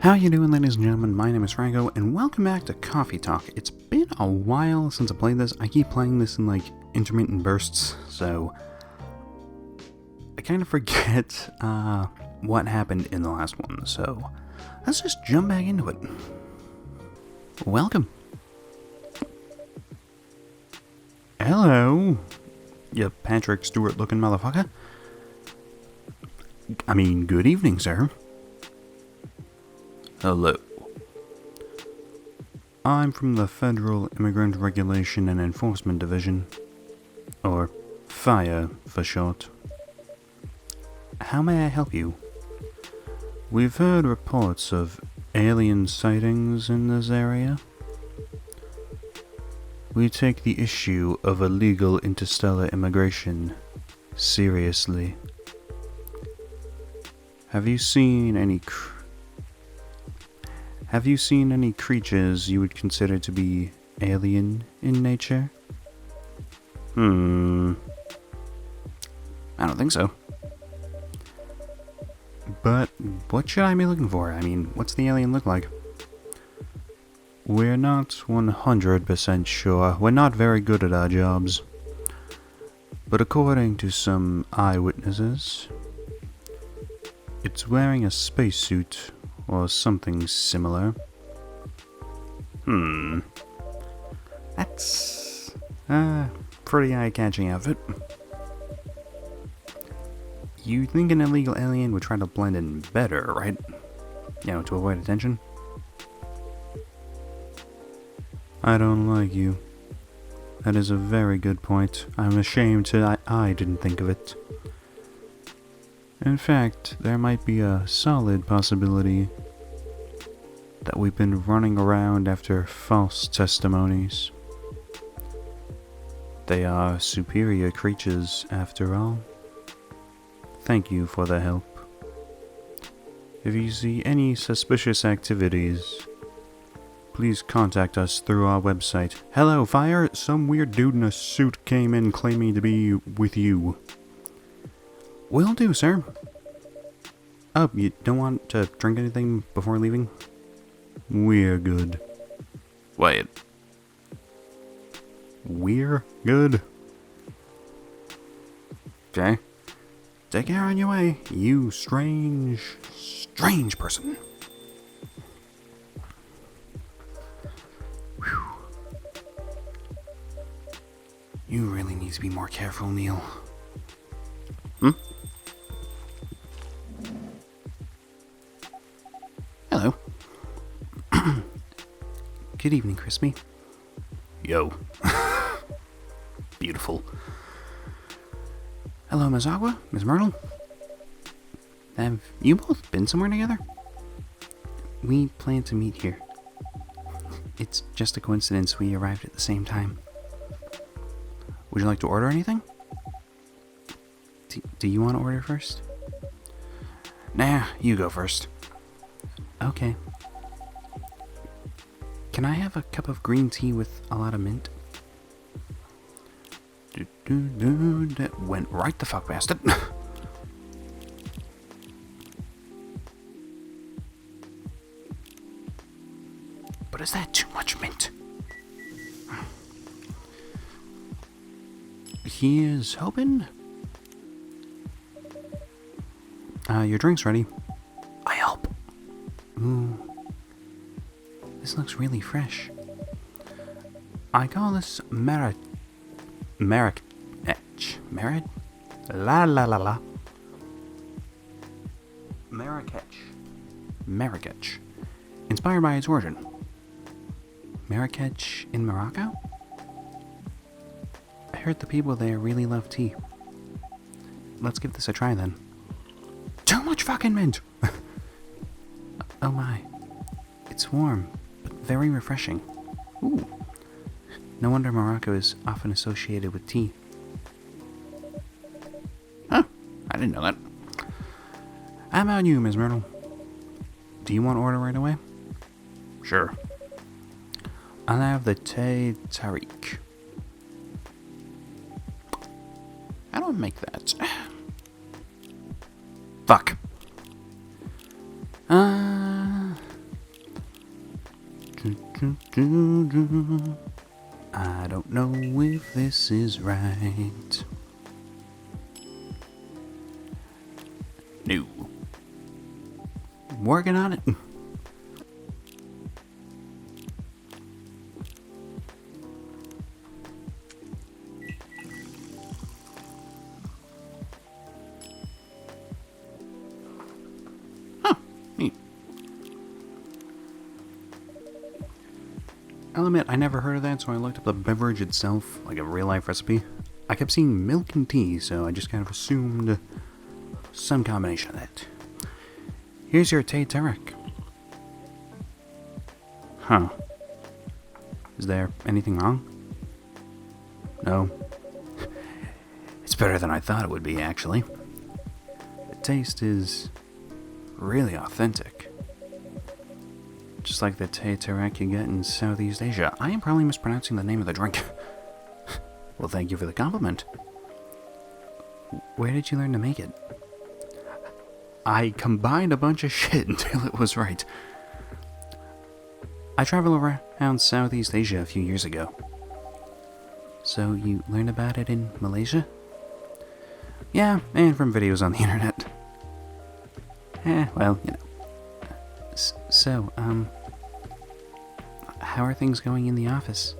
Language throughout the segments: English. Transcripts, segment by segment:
How you doing, ladies and gentlemen? My name is Franco, and welcome back to Coffee Talk. It's been a while since I played this. I keep playing this in, intermittent bursts, so I kind of forget what happened in the last one, so let's just jump back into it. Welcome. Hello, you Patrick Stewart-looking motherfucker. I mean, good evening, sir. Hello. I'm from the Federal Immigrant Regulation and Enforcement Division, or F.I.R.E. for short. How may I help you? We've heard reports of alien sightings in this area. We take the issue of illegal interstellar immigration seriously. Have you seen any creatures you would consider to be alien in nature? I don't think so. But what should I be looking for? I mean, what's the alien look like? We're not 100% sure. We're not very good at our jobs. But according to some eyewitnesses, it's wearing a spacesuit or something similar. That's pretty eye-catching outfit. You think an illegal alien would try to blend in better, right? You know, to avoid attention? I don't like you. That is a very good point. I'm ashamed I didn't think of it. In fact, there might be a solid possibility that we've been running around after false testimonies. They are superior creatures, after all. Thank you for the help. If you see any suspicious activities, please contact us through our website. Hello, Fire! Some weird dude in a suit came in claiming to be with you. Will do, sir. Oh, you don't want to drink anything before leaving? We're good. Wait. We're good? Okay. Take care on your way, you strange person. Whew. You really need to be more careful, Neil. Hello. Good evening, Crispy. Yo. Beautiful. Hello, Ms. Aqua, Ms. Myrtle. Have you both been somewhere together? We plan to meet here. It's just a coincidence we arrived at the same time. Would you like to order anything? Do you want to order first? Nah, you go first. Okay. Can I have a cup of green tea with a lot of mint? That went right the fuck past it. But is that too much mint? Here's hoping. Your drink's ready. I hope. Ooh. This looks really fresh. I call this Marrakech. La la la la. Marrakech. Inspired by its origin. Marrakech in Morocco? I heard the people there really love tea. Let's give this a try then. Too much fucking mint! Oh my. It's warm, but very refreshing. Ooh. No wonder Morocco is often associated with tea. Huh, I didn't know that. How about you, Ms. Myrtle? Do you want to order right away? Sure. I'll have the Tay Tariq. I don't make that. Fuck. I don't know if this is right. No. Working on it. Huh. Neat. I'll admit, I never heard of that, so I looked up the beverage itself, like a real-life recipe. I kept seeing milk and tea, so I just kind of assumed some combination of that. Here's your Tay Tarek. Huh. Is there anything wrong? No. It's better than I thought it would be, actually. The taste is really authentic. Just like the Tay Tarek you get in Southeast Asia. I am probably mispronouncing the name of the drink. Well, thank you for the compliment. Where did you learn to make it? I combined a bunch of shit until it was right. I traveled around Southeast Asia a few years ago. So you learned about it in Malaysia? Yeah, and from videos on the internet. Well, you know. So, how are things going in the office?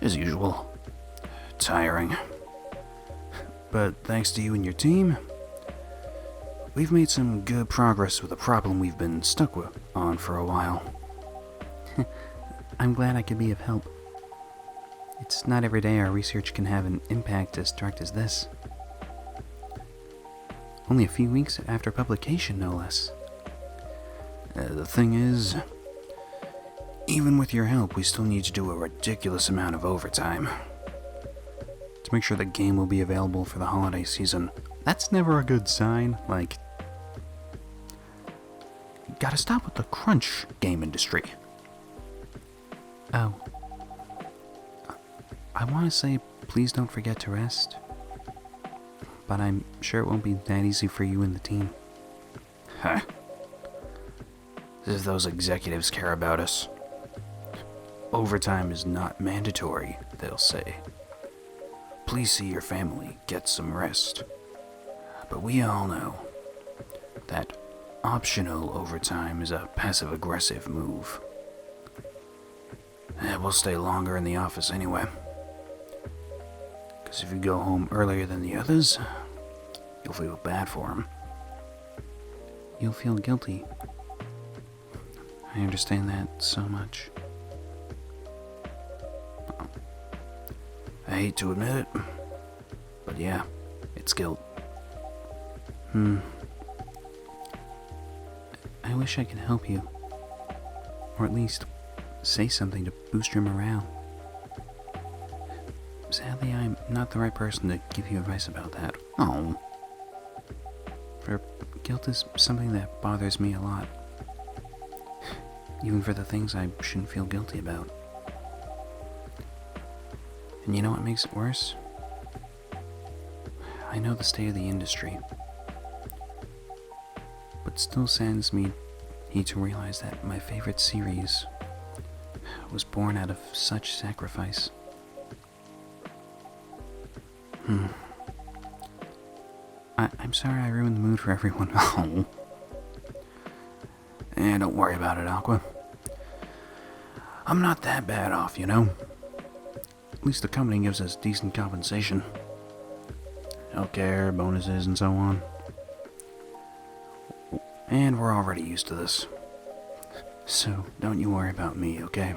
As usual. Tiring. But thanks to you and your team, we've made some good progress with a problem we've been stuck on for a while. I'm glad I could be of help. It's not every day our research can have an impact as direct as this. Only a few weeks after publication, no less. The thing is, even with your help, we still need to do a ridiculous amount of overtime to make sure the game will be available for the holiday season. That's never a good sign. Like, gotta stop with the crunch game industry. Oh. I want to say please don't forget to rest. But I'm sure it won't be that easy for you and the team. Huh. As if those executives care about us. Overtime is not mandatory, they'll say. Please see your family, get some rest. But we all know that optional overtime is a passive-aggressive move. We'll stay longer in the office anyway. Because if you go home earlier than the others, you'll feel bad for them. You'll feel guilty. I understand that so much. I hate to admit it, but yeah, it's guilt. I wish I could help you. Or at least say something to boost your morale. Sadly, I'm not the right person to give you advice about that. Oh. For guilt is something that bothers me a lot. Even for the things I shouldn't feel guilty about. And you know what makes it worse? I know the state of the industry. But still saddens me to realize that my favorite series was born out of such sacrifice. I'm sorry I ruined the mood for everyone. Oh. Don't worry about it, Aqua. I'm not that bad off, you know? At least the company gives us decent compensation. Healthcare, bonuses, and so on. And we're already used to this. So, don't you worry about me, okay?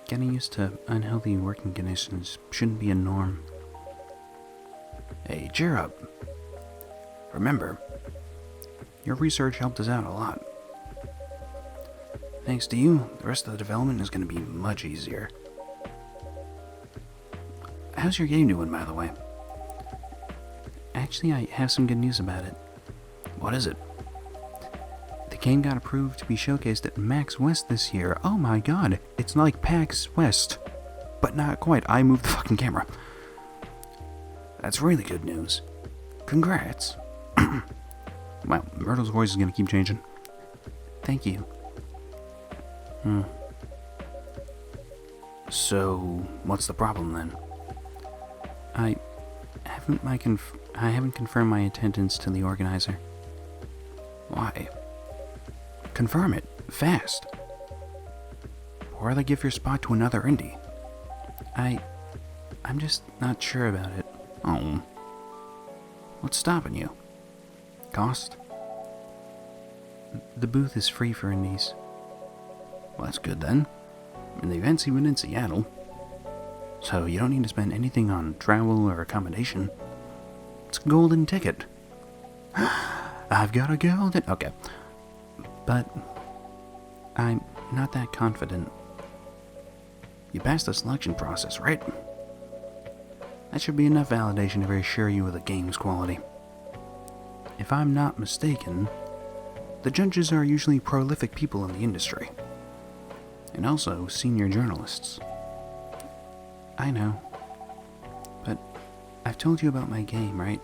Getting used to unhealthy working conditions shouldn't be a norm. Hey, cheer up. Remember, your research helped us out a lot. Thanks to you, the rest of the development is going to be much easier. How's your game doing, by the way? Actually, I have some good news about it. What is it? The game got approved to be showcased at PAX West this year. Oh my god, it's like PAX West. But not quite, I moved the fucking camera. That's really good news. Congrats. Wow, Myrtle's voice is gonna keep changing. Thank you. So, what's the problem then? I haven't confirmed my attendance to the organizer. Why? Confirm it, fast. Or they give your spot to another indie. I'm just not sure about it. Oh. What's stopping you? Cost? The booth is free for indies. Well, that's good then. And the event's even in Seattle. So you don't need to spend anything on travel or accommodation. It's a golden ticket. I've got a golden... Okay. But I'm not that confident. You passed the selection process, right? That should be enough validation to reassure you of the game's quality. If I'm not mistaken, the judges are usually prolific people in the industry. And also senior journalists. I know. But I've told you about my game, right?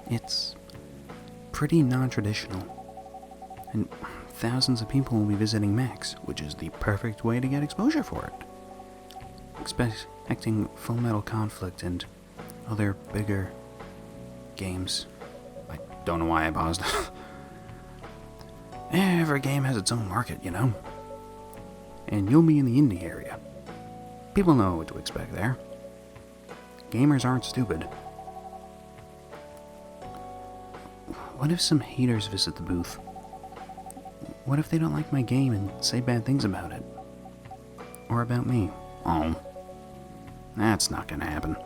It's pretty non-traditional. And thousands of people will be visiting Max, which is the perfect way to get exposure for it. Expecting Full Metal Conflict and other bigger games. I don't know why I paused. Every game has its own market, you know? And you'll be in the indie area. People know what to expect there. Gamers aren't stupid. What if some haters visit the booth? What if they don't like my game and say bad things about it? Or about me? Oh. That's not gonna happen.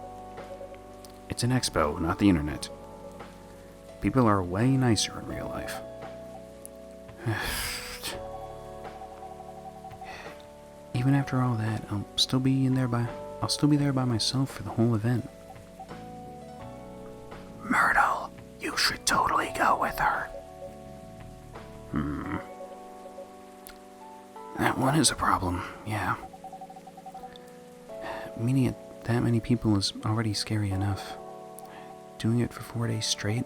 It's an expo, not the internet. People are way nicer in real life. Even after all that, I'll still be there by myself for the whole event. Myrtle, you should totally go with her. That one is a problem, yeah. Meeting that many people is already scary enough. Doing it for 4 days straight?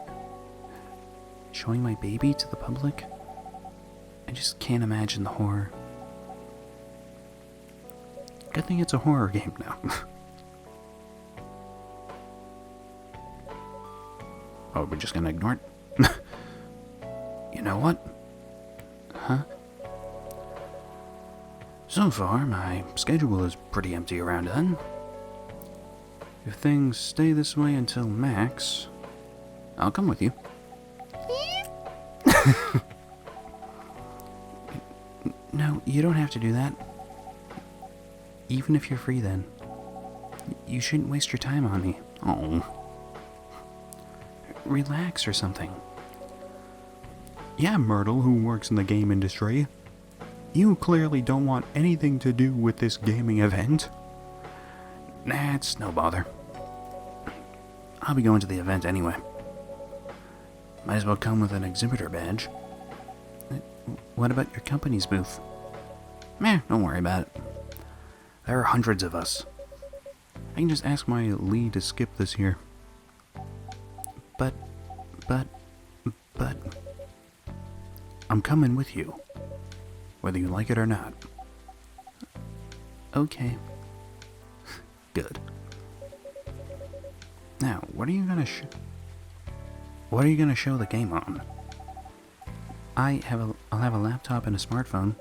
Showing my baby to the public? I just can't imagine the horror. Good thing it's a horror game now. Oh, we're just gonna ignore it? You know what? Huh? So far, my schedule is pretty empty around then. If things stay this way until Max, I'll come with you. No, you don't have to do that. Even if you're free then. You shouldn't waste your time on me. Oh. Relax or something. Yeah, Myrtle, who works in the game industry. You clearly don't want anything to do with this gaming event. Nah, it's no bother. I'll be going to the event anyway. Might as well come with an exhibitor badge. What about your company's booth? Don't worry about it. There are hundreds of us. I can just ask my lead to skip this here. But... I'm coming with you. Whether you like it or not. Okay. Good. Now, what are you gonna show the game on? I'll have a laptop and a smartphone.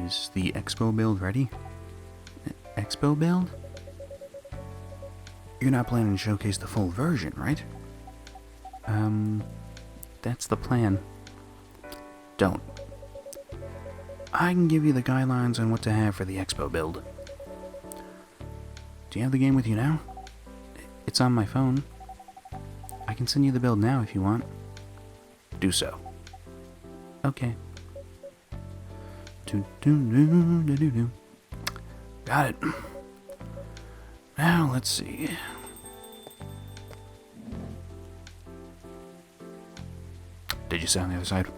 Is the expo build ready? Expo build? You're not planning to showcase the full version, right? That's the plan. Don't. I can give you the guidelines on what to have for the expo build. Do you have the game with you now? It's on my phone. I can send you the build now if you want. Do so. Okay. Got it. Now, let's see. Did you sit on the other side?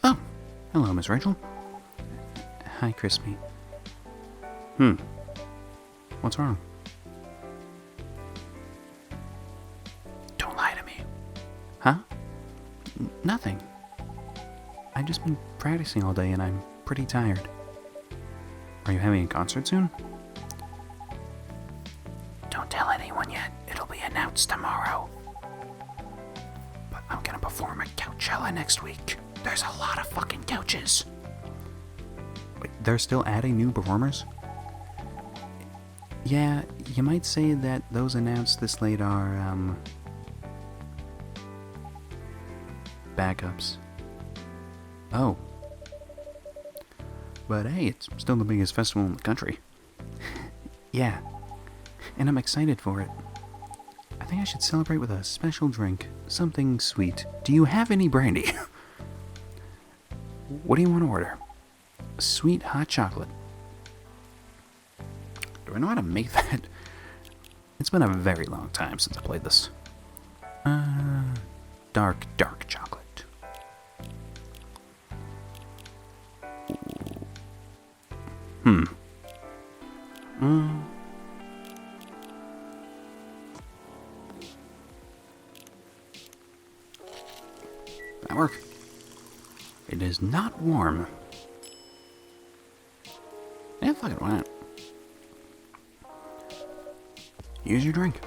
Oh, hello, Miss Rachel. Hi, Crispy. What's wrong? Don't lie to me. Huh? Nothing. I've just been practicing all day and I'm pretty tired. Are you having a concert soon? Don't tell anyone yet. It'll be announced tomorrow. But I'm gonna perform at Coachella next week. There's a lot of fucking couches. Wait, they're still adding new performers? Yeah, you might say that those announced this late are, backups. Oh. But hey, it's still the biggest festival in the country. Yeah, and I'm excited for it. I think I should celebrate with a special drink, something sweet. Do you have any brandy? What do you want to order? Sweet hot chocolate. Do I know how to make that? It's been a very long time since I played this. Dark chocolate. That work? It is not warm. Yeah, fuck it, why not? Here's your drink.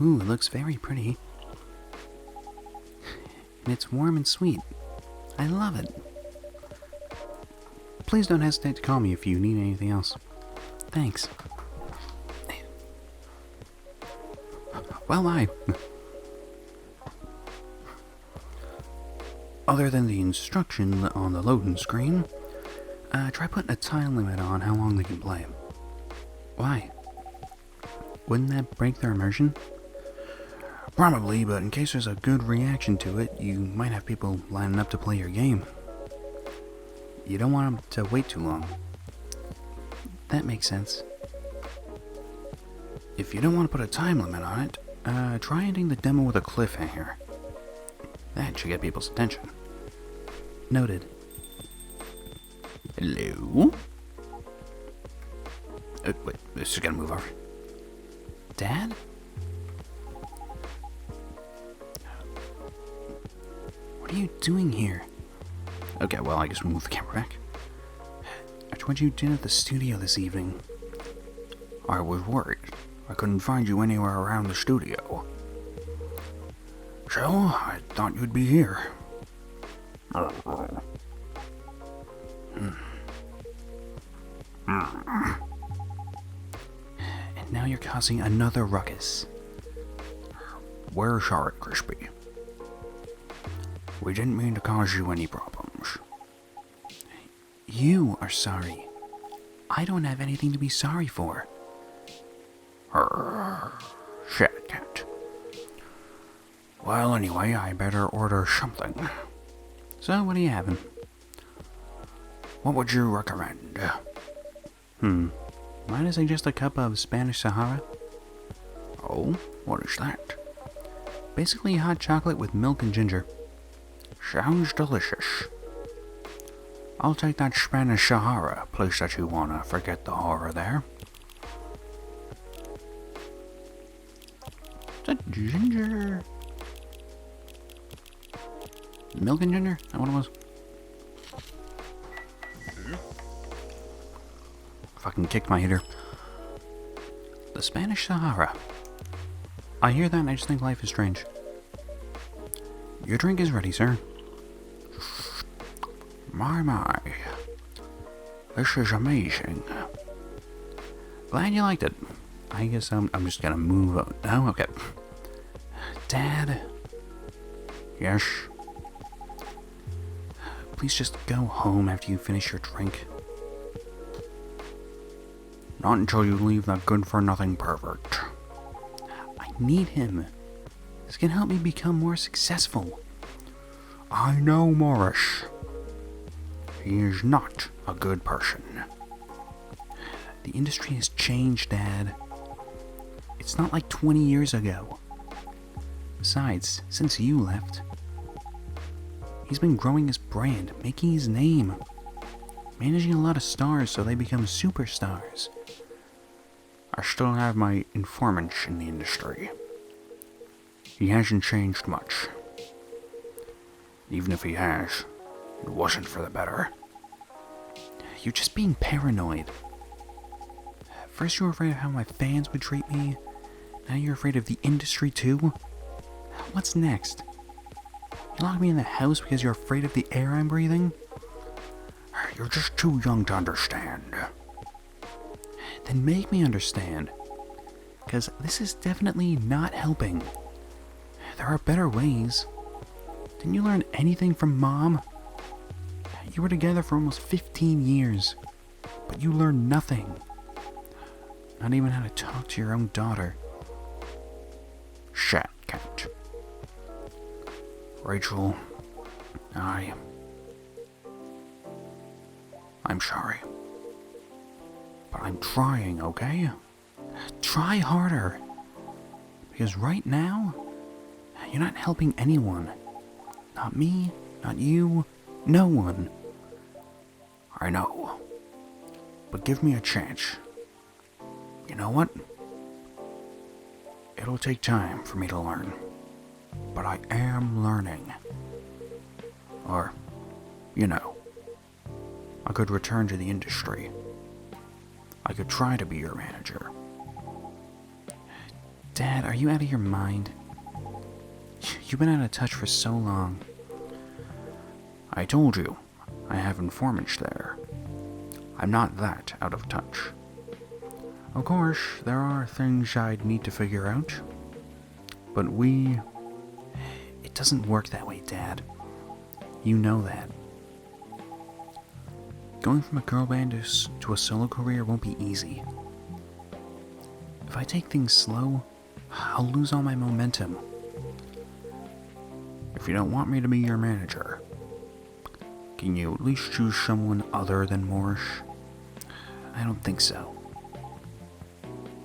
Ooh, it looks very pretty. And it's warm and sweet. I love it. Please don't hesitate to call me if you need anything else. Thanks. Well, other than the instruction on the loading screen, try putting a time limit on how long they can play. Why? Wouldn't that break their immersion? Probably, but in case there's a good reaction to it, you might have people lining up to play your game. You don't want them to wait too long. That makes sense. If you don't want to put a time limit on it, try ending the demo with a cliffhanger. That should get people's attention. Noted. Hello? Wait, this is gonna move over. Dad? What are you doing here? Okay, well, I guess we'll move the camera back. What you did at the studio this evening? I was worried. I couldn't find you anywhere around the studio. So, I thought you'd be here. And now you're causing another ruckus. We're sorry, Crispy. We didn't mean to cause you any problems. You are sorry. I don't have anything to be sorry for. Shit, cat. Well, anyway, I better order something. So, what are you having? What would you recommend? Might I suggest a cup of Spanish Sahara? Oh, what is that? Basically hot chocolate with milk and ginger. Sounds delicious. I'll take that Spanish Sahara, place that you wanna forget the horror there. Is that ginger? Milk and ginger? Is that what it was? Fucking kicked my heater. The Spanish Sahara. I hear that and I just think life is strange. Your drink is ready, sir. My. This is amazing. Glad you liked it. I guess I'm just gonna move on. Oh, okay. Dad? Yes? Please just go home after you finish your drink. Not until you leave that good-for-nothing pervert. I need him. This can help me become more successful. I know Morris. He is not a good person. The industry has changed, Dad. It's not like 20 years ago. Besides, since you left, he's been growing his brand, making his name, managing a lot of stars so they become superstars. I still have my informants in the industry. He hasn't changed much. Even if he has, It wasn't for the better. You're just being paranoid. First you were afraid of how my fans would treat me. Now you're afraid of the industry too? What's next? You locked me in the house because you're afraid of the air I'm breathing? You're just too young to understand. Then make me understand. Because this is definitely not helping. There are better ways. Didn't you learn anything from Mom? You were together for almost 15 years, but you learned nothing. Not even how to talk to your own daughter. Shut, cat. Rachel, I'm sorry. But I'm trying, okay? Try harder. Because right now, you're not helping anyone. Not me, not you, no one. I know. But give me a chance. You know what? It'll take time for me to learn. But I am learning. Or, I could return to the industry. I could try to be your manager. Dad, are you out of your mind? You've been out of touch for so long. I told you, I have informants there. I'm not that out of touch. Of course, there are things I'd need to figure out. But It doesn't work that way, Dad. You know that. Going from a girl band to a solo career won't be easy. If I take things slow, I'll lose all my momentum. If you don't want me to be your manager, can you at least choose someone other than Morris? I don't think so.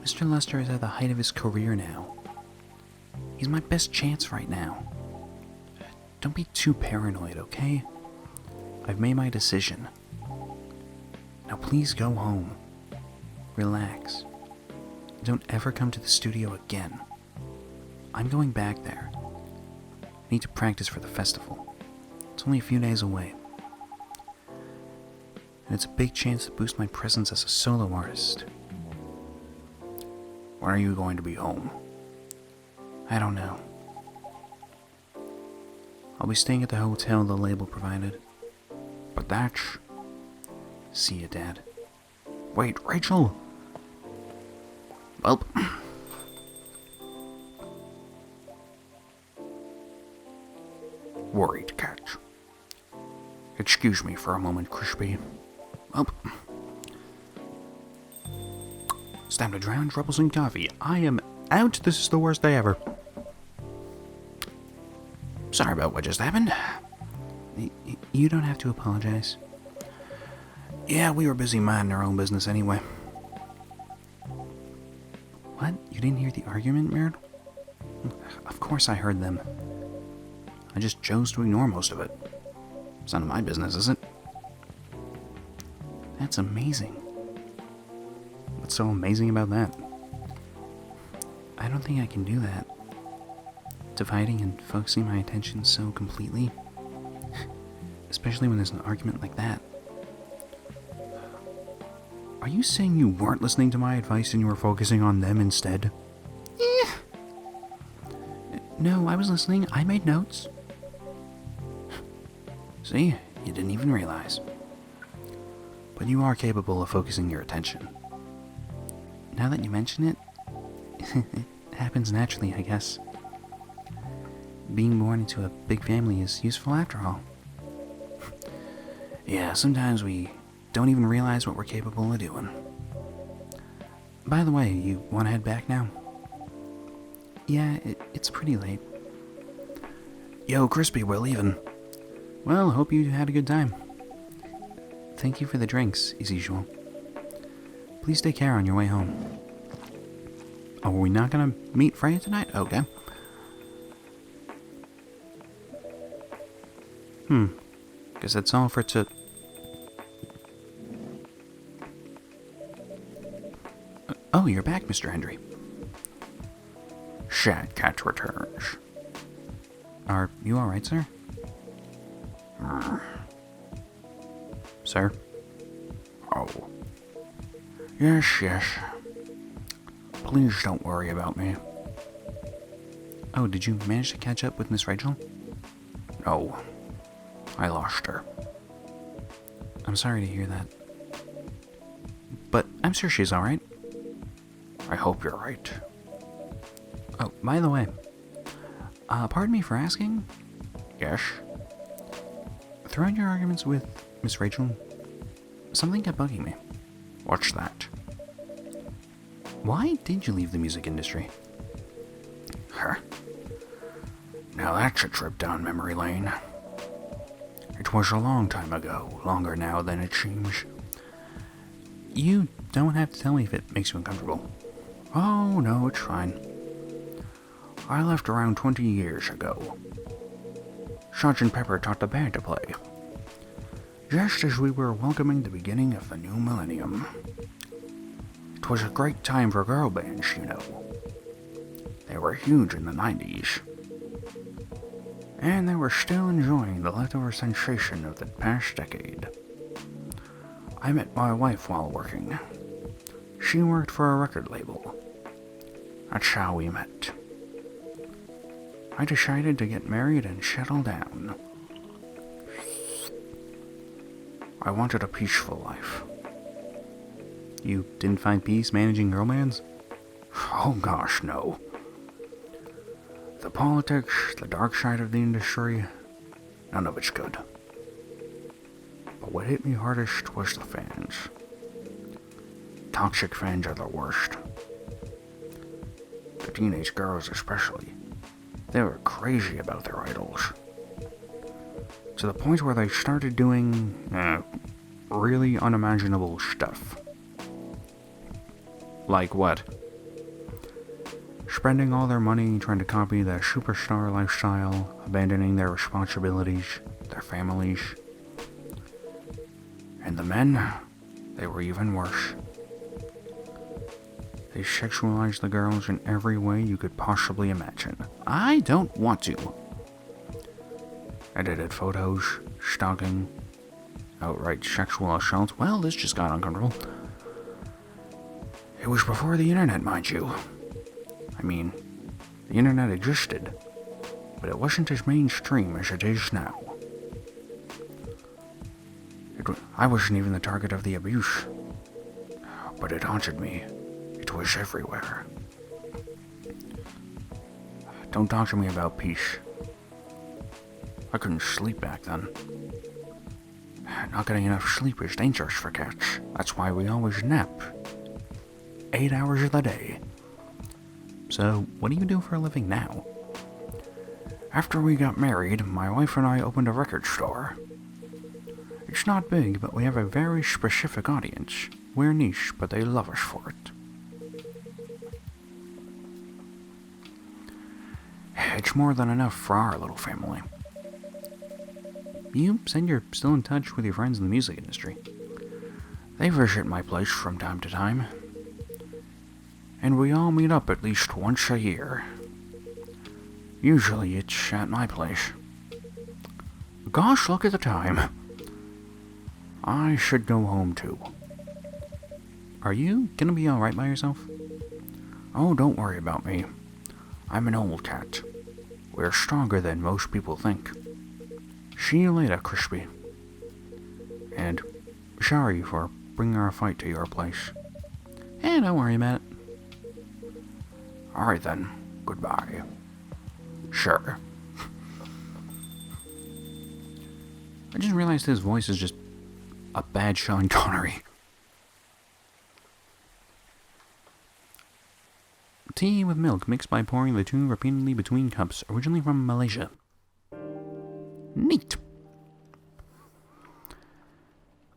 Mr. Lester is at the height of his career now. He's my best chance right now. Don't be too paranoid, okay? I've made my decision. Now please go home. Relax. Don't ever come to the studio again. I'm going back there. I need to practice for the festival. It's only a few days away. And it's a big chance to boost my presence as a solo artist. When are you going to be home? I don't know. I'll be staying at the hotel the label provided. But that's... See you, Dad. Wait, Rachel! Well... Worried cat. Excuse me for a moment, Crispy. Well... It's time to drown troubles in coffee. I am out. This is the worst day ever. Sorry about what just happened. You don't have to apologize. Yeah, we were busy minding our own business anyway. What? You didn't hear the argument, Meredith? Of course I heard them. I just chose to ignore most of it. It's none of my business, is it? That's amazing. What's so amazing about that? I don't think I can do that. Dividing and focusing my attention so completely. Especially when there's an argument like that. Are you saying you weren't listening to my advice and you were focusing on them instead? Yeah. No, I was listening. I made notes. See? You didn't even realize. But you are capable of focusing your attention. Now that you mention it, it happens naturally, I guess. Being born into a big family is useful after all. Yeah, sometimes we don't even realize what we're capable of doing. By the way, you want to head back now? Yeah, it's pretty late. Yo, Crispy, we're leaving. Well, hope you had a good time. Thank you for the drinks, as usual. Please take care on your way home. Oh, are we not gonna meet Freya tonight? Okay. Guess that's all for Oh, you're back, Mr. Hendry. Shad Cat returns. Are you alright, sir? Sir? Oh. Yes, yes. Please don't worry about me. Oh, did you manage to catch up with Miss Rachel? No. I lost her. I'm sorry to hear that. But I'm sure she's alright. I hope you're right. Oh, by the way, pardon me for asking? Yes? Throughout your arguments with Miss Rachel, something kept bugging me. What's that? Why did you leave the music industry? Huh. Now that's a trip down memory lane. It was a long time ago, longer now than it seems. You don't have to tell me if it makes you uncomfortable. Oh, no, it's fine. I left around 20 years ago. Sergeant Pepper taught the band to play, just as we were welcoming the beginning of the new millennium. It was a great time for girl bands, you know. They were huge in the 90s. And they were still enjoying the leftover sensation of the past decade. I met my wife while working. She worked for a record label. That's how we met. I decided to get married and settle down. I wanted a peaceful life. You didn't find peace managing girl bands? Oh gosh, no. The politics, the dark side of the industry, none of it's good. But what hit me hardest was the fans. Toxic fans are the worst. The teenage girls especially. They were crazy about their idols. To the point where they started doing, really unimaginable stuff. Like what? Spending all their money trying to copy the superstar lifestyle, abandoning their responsibilities, their families. And the men, they were even worse. They sexualized the girls in every way you could possibly imagine. I don't want to. Edited photos, stalking, outright sexual assault. Well, this just got uncomfortable. It was before the internet, mind you. I mean, the internet existed, but it wasn't as mainstream as it is now. I wasn't even the target of the abuse, but it haunted me. It was everywhere. Don't talk to me about peace. I couldn't sleep back then. Not getting enough sleep is dangerous for cats. That's why we always nap. 8 hours of the day. So, what do you do for a living now? After we got married, my wife and I opened a record store. It's not big, but we have a very specific audience. We're niche, but they love us for it. It's more than enough for our little family. You said you're still in touch with your friends in the music industry. They visit my place from time to time. And we all meet up at least once a year. Usually it's at my place. Gosh, look at the time. I should go home too. Are you gonna be alright by yourself? Oh, don't worry about me. I'm an old cat. We're stronger than most people think. See you later, Crispy. And sorry for bringing our fight to your place. Don't worry about it. Alright then, goodbye. Sure. I just realized his voice is just a bad Sean Connery. Tea with milk mixed by pouring the two repeatedly between cups, originally from Malaysia. Neat.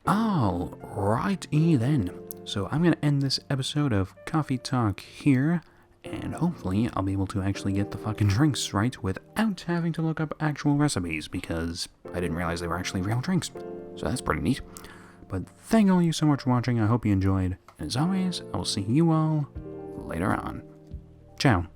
Alrighty then. So I'm going to end this episode of Coffee Talk here, and hopefully I'll be able to actually get the fucking drinks right without having to look up actual recipes, because I didn't realize they were actually real drinks. So that's pretty neat. But thank all you so much for watching. I hope you enjoyed. And as always, I will see you all later on. Ciao.